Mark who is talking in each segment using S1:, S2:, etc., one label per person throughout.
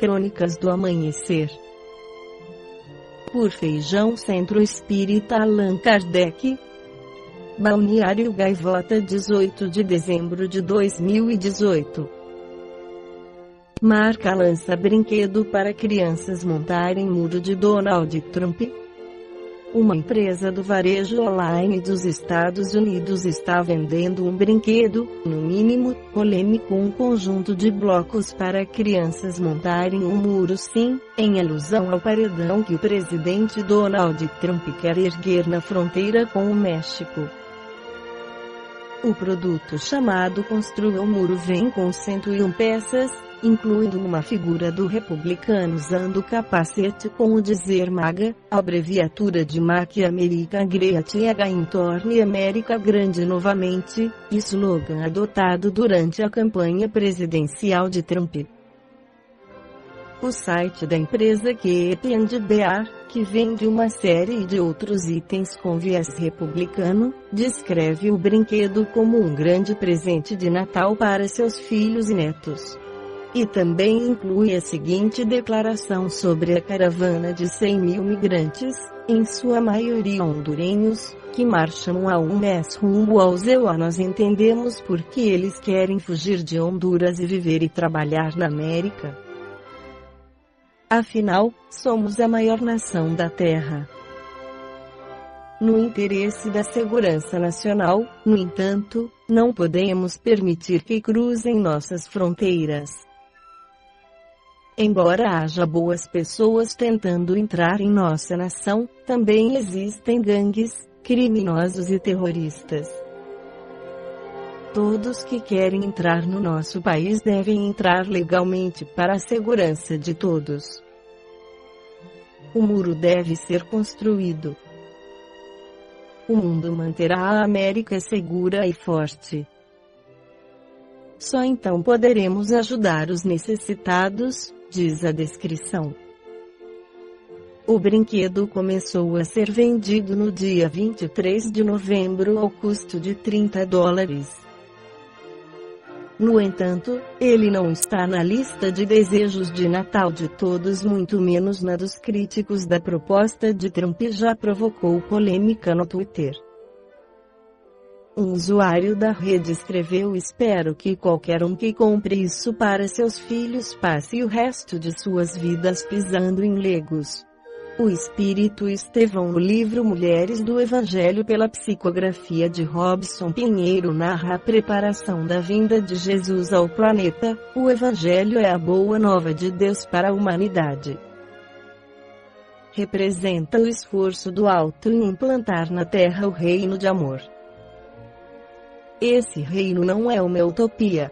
S1: Crônicas do Amanhecer. Por Feijão Centro Espírita Allan Kardec. Balneário Gaivota, 18 de dezembro de 2018. Marca lança brinquedo para crianças montarem muro de Donald Trump. Uma empresa do varejo online dos Estados Unidos está vendendo um brinquedo, no mínimo, polêmico, um conjunto de blocos para crianças montarem um muro sim, em alusão ao paredão que o presidente Donald Trump quer erguer na fronteira com o México. O produto chamado Construa um Muro vem com 101 peças, incluindo uma figura do republicano usando capacete com o dizer MAGA, abreviatura de Make America Great Again Torne América Grande Novamente, slogan adotado durante a campanha presidencial de Trump. O site da empresa Keep&Bear, que vende uma série de outros itens com viés republicano, descreve o brinquedo como um grande presente de Natal para seus filhos e netos. E também inclui a seguinte declaração sobre a caravana de 100 mil migrantes, em sua maioria hondurenhos, que marcham há um mês rumo ao Zewa. Nós entendemos por que eles querem fugir de Honduras e viver e trabalhar na América. Afinal, somos a maior nação da Terra. No interesse da segurança nacional, no entanto, não podemos permitir que cruzem nossas fronteiras. Embora haja boas pessoas tentando entrar em nossa nação, também existem gangues, criminosos e terroristas. Todos que querem entrar no nosso país devem entrar legalmente para a segurança de todos. O muro deve ser construído. O mundo manterá a América segura e forte. Só então poderemos ajudar os necessitados, diz a descrição. O brinquedo começou a ser vendido no dia 23 de novembro ao custo de $30. No entanto, ele não está na lista de desejos de Natal de todos, muito menos na dos críticos da proposta de Trump. Já provocou polêmica no Twitter. Um usuário da rede escreveu: espero que qualquer um que compre isso para seus filhos passe o resto de suas vidas pisando em legos. O Espírito Estevão, no livro Mulheres do Evangelho, pela psicografia de Robson Pinheiro, narra a preparação da vinda de Jesus ao planeta. O Evangelho é a boa nova de Deus para a humanidade. Representa o esforço do alto em implantar na terra o reino de amor. Esse reino não é uma utopia.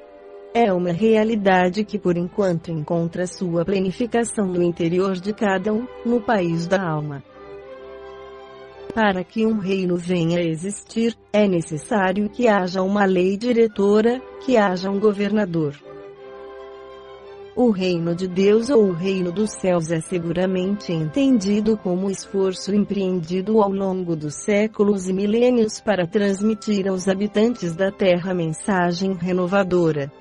S1: É uma realidade que por enquanto encontra sua planificação no interior de cada um, no país da alma. Para que um reino venha a existir, é necessário que haja uma lei diretora, que haja um governador. O reino de Deus ou o reino dos céus é seguramente entendido como esforço empreendido ao longo dos séculos e milênios para transmitir aos habitantes da terra mensagem renovadora.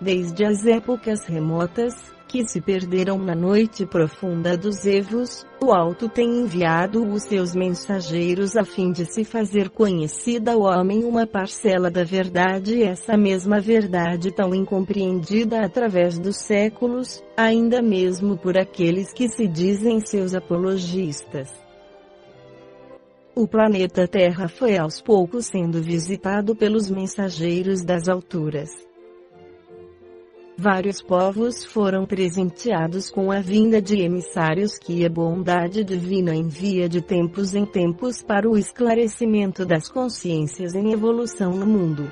S1: Desde as épocas remotas, que se perderam na noite profunda dos Evos, o Alto tem enviado os seus mensageiros a fim de se fazer conhecida ao homem uma parcela da verdade, e essa mesma verdade tão incompreendida através dos séculos, ainda mesmo por aqueles que se dizem seus apologistas. O planeta Terra foi aos poucos sendo visitado pelos mensageiros das alturas. Vários povos foram presenteados com a vinda de emissários que a bondade divina envia de tempos em tempos para o esclarecimento das consciências em evolução no mundo.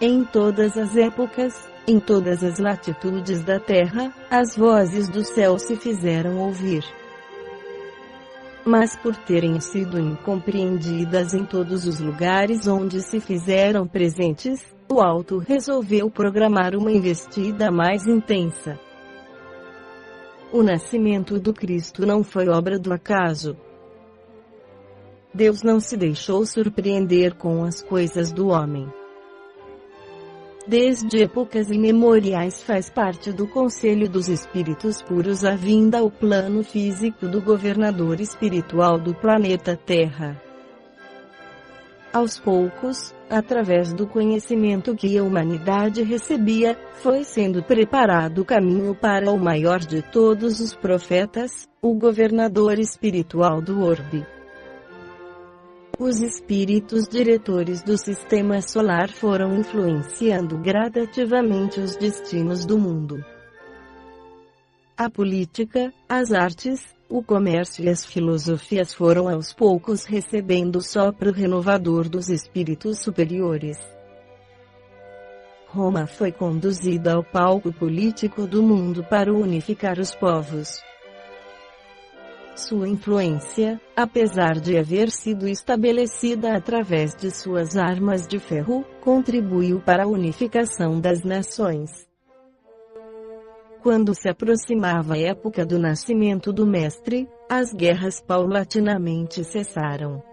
S1: Em todas as épocas, em todas as latitudes da Terra, as vozes do céu se fizeram ouvir. Mas por terem sido incompreendidas em todos os lugares onde se fizeram presentes, o Alto resolveu programar uma investida mais intensa. O nascimento do Cristo não foi obra do acaso. Deus não se deixou surpreender com as coisas do homem. desde épocas imemoriais faz parte do Conselho dos Espíritos Puros a vinda ao plano físico do governador espiritual do planeta Terra. Aos poucos, através do conhecimento que a humanidade recebia, foi sendo preparado o caminho para o maior de todos os profetas, o governador espiritual do orbe. Os espíritos diretores do sistema solar foram influenciando gradativamente os destinos do mundo. A política, as artes, o comércio e as filosofias foram aos poucos recebendo o sopro renovador dos espíritos superiores. Roma foi conduzida ao palco político do mundo para unificar os povos. Sua influência, apesar de haver sido estabelecida através de suas armas de ferro, contribuiu para a unificação das nações. Quando se aproximava a época do nascimento do Mestre, as guerras paulatinamente cessaram.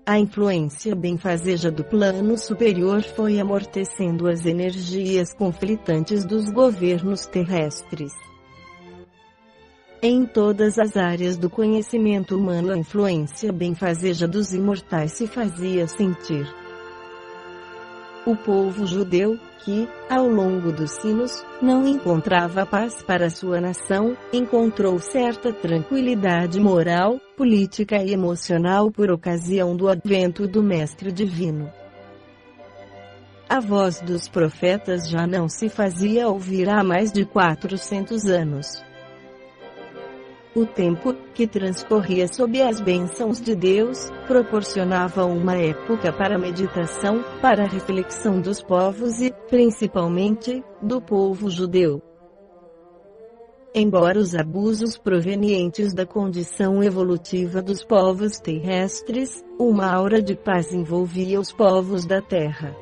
S1: A influência benfazeja do plano superior foi amortecendo as energias conflitantes dos governos terrestres. Em todas as áreas do conhecimento humano, a influência benfazeja dos imortais se fazia sentir. O povo judeu, que, ao longo dos séculos, não encontrava paz para sua nação, encontrou certa tranquilidade moral, política e emocional por ocasião do advento do Mestre Divino. A voz dos profetas já não se fazia ouvir há mais de 400 anos. O tempo, que transcorria sob as bênçãos de Deus, proporcionava uma época para a meditação, para a reflexão dos povos e, principalmente, do povo judeu. Embora os abusos provenientes da condição evolutiva dos povos terrestres, uma aura de paz envolvia os povos da Terra.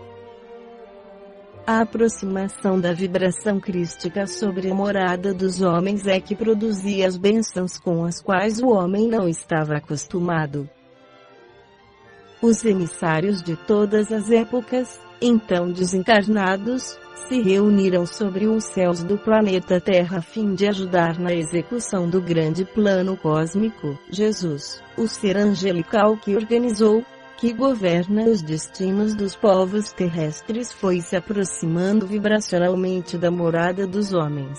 S1: A aproximação da vibração crística sobre a morada dos homens é que produzia as bênçãos com as quais o homem não estava acostumado. Os emissários de todas as épocas, então desencarnados, se reuniram sobre os céus do planeta Terra a fim de ajudar na execução do grande plano cósmico. Jesus, o ser angelical que organizou, que governa os destinos dos povos terrestres, foi se aproximando vibracionalmente da morada dos homens.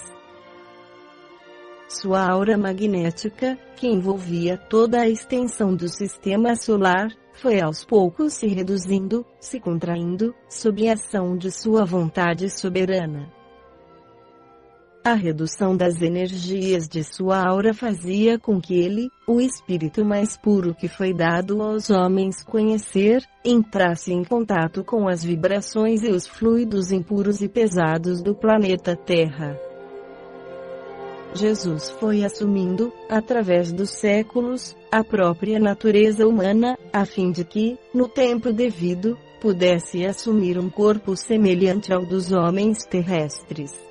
S1: Sua aura magnética, que envolvia toda a extensão do sistema solar, foi aos poucos se reduzindo, se contraindo, sob a ação de sua vontade soberana. A redução das energias de sua aura fazia com que ele, o espírito mais puro que foi dado aos homens conhecer, entrasse em contato com as vibrações e os fluidos impuros e pesados do planeta Terra. Jesus foi assumindo, através dos séculos, a própria natureza humana, a fim de que, no tempo devido, pudesse assumir um corpo semelhante ao dos homens terrestres.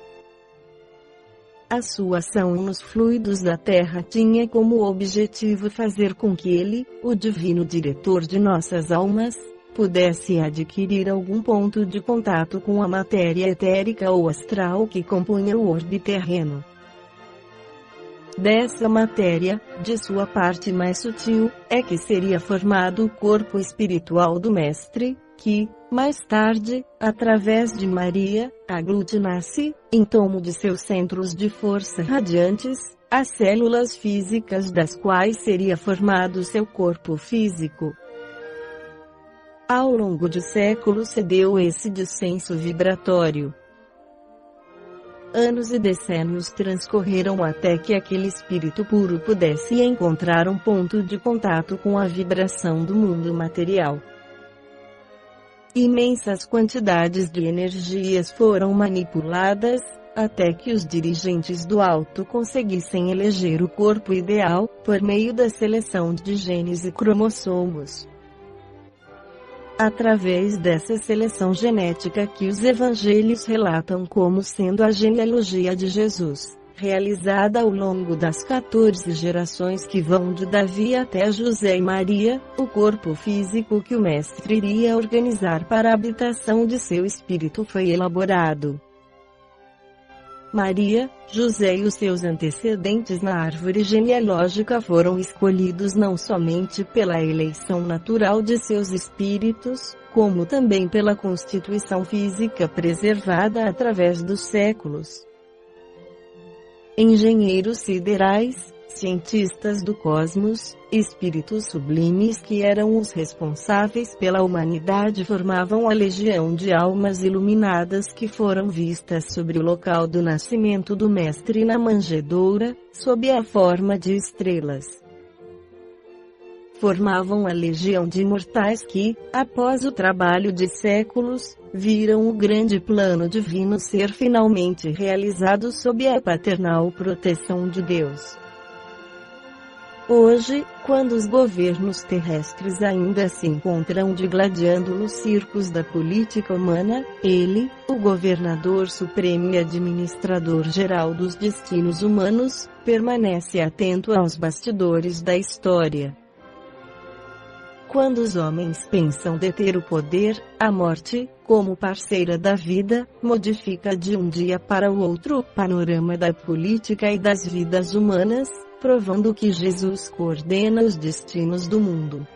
S1: A sua ação nos fluidos da Terra tinha como objetivo fazer com que ele, o divino diretor de nossas almas, pudesse adquirir algum ponto de contato com a matéria etérica ou astral que compunha o orbe terreno. Dessa matéria, de sua parte mais sutil, é que seria formado o corpo espiritual do Mestre, que, mais tarde, através de Maria, aglutinasse, em torno de seus centros de força radiantes, as células físicas das quais seria formado seu corpo físico. Ao longo de séculos se deu esse descenso vibratório. Anos e decênios transcorreram até que aquele espírito puro pudesse encontrar um ponto de contato com a vibração do mundo material. Imensas quantidades de energias foram manipuladas, até que os dirigentes do alto conseguissem eleger o corpo ideal, por meio da seleção de genes e cromossomos. Através dessa seleção genética que os evangelhos relatam como sendo a genealogia de Jesus, realizada ao longo das 14 gerações que vão de Davi até José e Maria, o corpo físico que o Mestre iria organizar para a habitação de seu espírito foi elaborado. Maria, José e os seus antecedentes na árvore genealógica foram escolhidos não somente pela eleição natural de seus espíritos, como também pela constituição física preservada através dos séculos. Engenheiros siderais, cientistas do cosmos, espíritos sublimes que eram os responsáveis pela humanidade formavam a legião de almas iluminadas que foram vistas sobre o local do nascimento do Mestre na manjedoura, sob a forma de estrelas. Formavam a legião de imortais que, após o trabalho de séculos, viram o grande plano divino ser finalmente realizado sob a paternal proteção de Deus. Hoje, quando os governos terrestres ainda se encontram digladiando nos circos da política humana, ele, o governador supremo e administrador geral dos destinos humanos, permanece atento aos bastidores da história. Quando os homens pensam deter o poder, a morte, como parceira da vida, modifica de um dia para o outro o panorama da política e das vidas humanas, provando que Jesus coordena os destinos do mundo.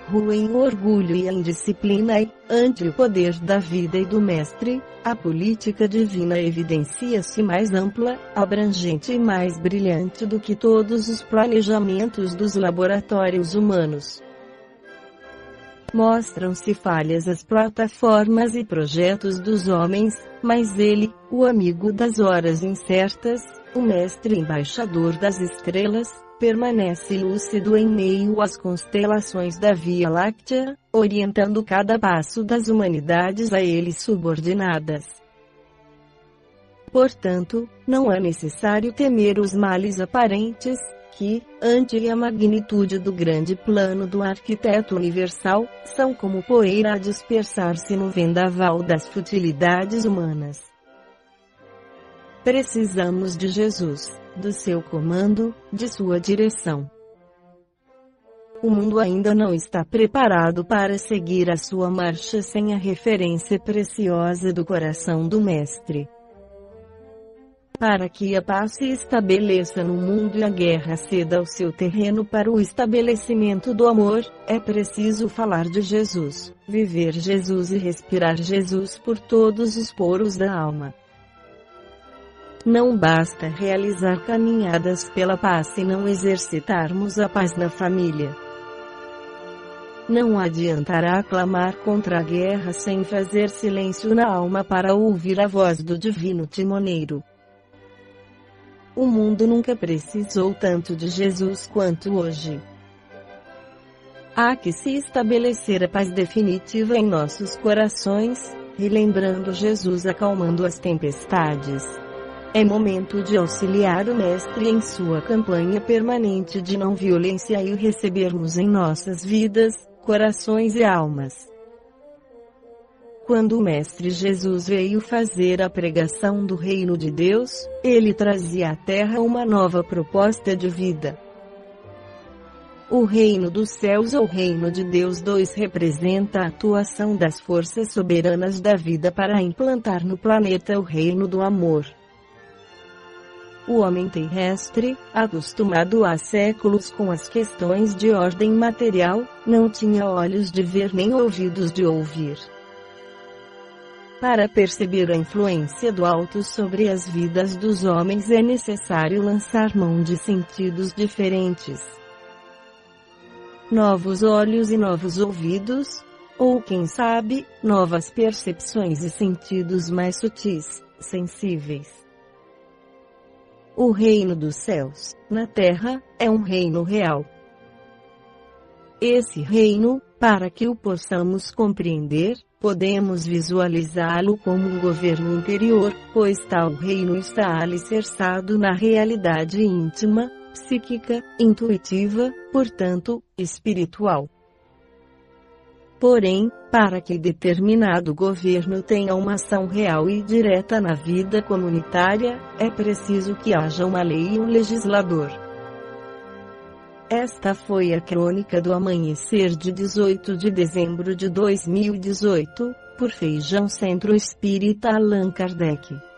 S1: Ruem o orgulho e a indisciplina e, ante o poder da vida e do Mestre, a política divina evidencia-se mais ampla, abrangente e mais brilhante do que todos os planejamentos dos laboratórios humanos. Mostram-se falhas as plataformas e projetos dos homens, mas ele, o amigo das horas incertas, o Mestre embaixador das estrelas, permanece lúcido em meio às constelações da Via Láctea, orientando cada passo das humanidades a ele subordinadas. Portanto, não é necessário temer os males aparentes, que, ante a magnitude do grande plano do arquiteto universal, são como poeira a dispersar-se no vendaval das futilidades humanas. Precisamos de Jesus, do seu comando, de sua direção. O mundo ainda não está preparado para seguir a sua marcha sem a referência preciosa do coração do Mestre. Para que a paz se estabeleça no mundo e a guerra ceda o seu terreno para o estabelecimento do amor, é preciso falar de Jesus, viver Jesus e respirar Jesus por todos os poros da alma. Não basta realizar caminhadas pela paz se não exercitarmos a paz na família. Não adiantará clamar contra a guerra sem fazer silêncio na alma para ouvir a voz do divino timoneiro. O mundo nunca precisou tanto de Jesus quanto hoje. Há que se estabelecer a paz definitiva em nossos corações, relembrando Jesus acalmando as tempestades. É momento de auxiliar o Mestre em sua campanha permanente de não violência e o recebermos em nossas vidas, corações e almas. Quando o Mestre Jesus veio fazer a pregação do Reino de Deus, ele trazia à Terra uma nova proposta de vida. O Reino dos Céus ou Reino de Deus 2 representa a atuação das forças soberanas da vida para implantar no planeta o Reino do Amor. O homem terrestre, acostumado há séculos com as questões de ordem material, não tinha olhos de ver nem ouvidos de ouvir. Para perceber a influência do alto sobre as vidas dos homens é necessário lançar mão de sentidos diferentes. Novos olhos e novos ouvidos, ou quem sabe, novas percepções e sentidos mais sutis, sensíveis. O reino dos céus, na terra, é um reino real. Esse reino, para que o possamos compreender, podemos visualizá-lo como um governo interior, pois tal reino está alicerçado na realidade íntima, psíquica, intuitiva, portanto, espiritual. Porém, para que determinado governo tenha uma ação real e direta na vida comunitária, é preciso que haja uma lei e um legislador. Esta foi a crônica do amanhecer de 18 de dezembro de 2018, por Feijão Centro Espírita Allan Kardec.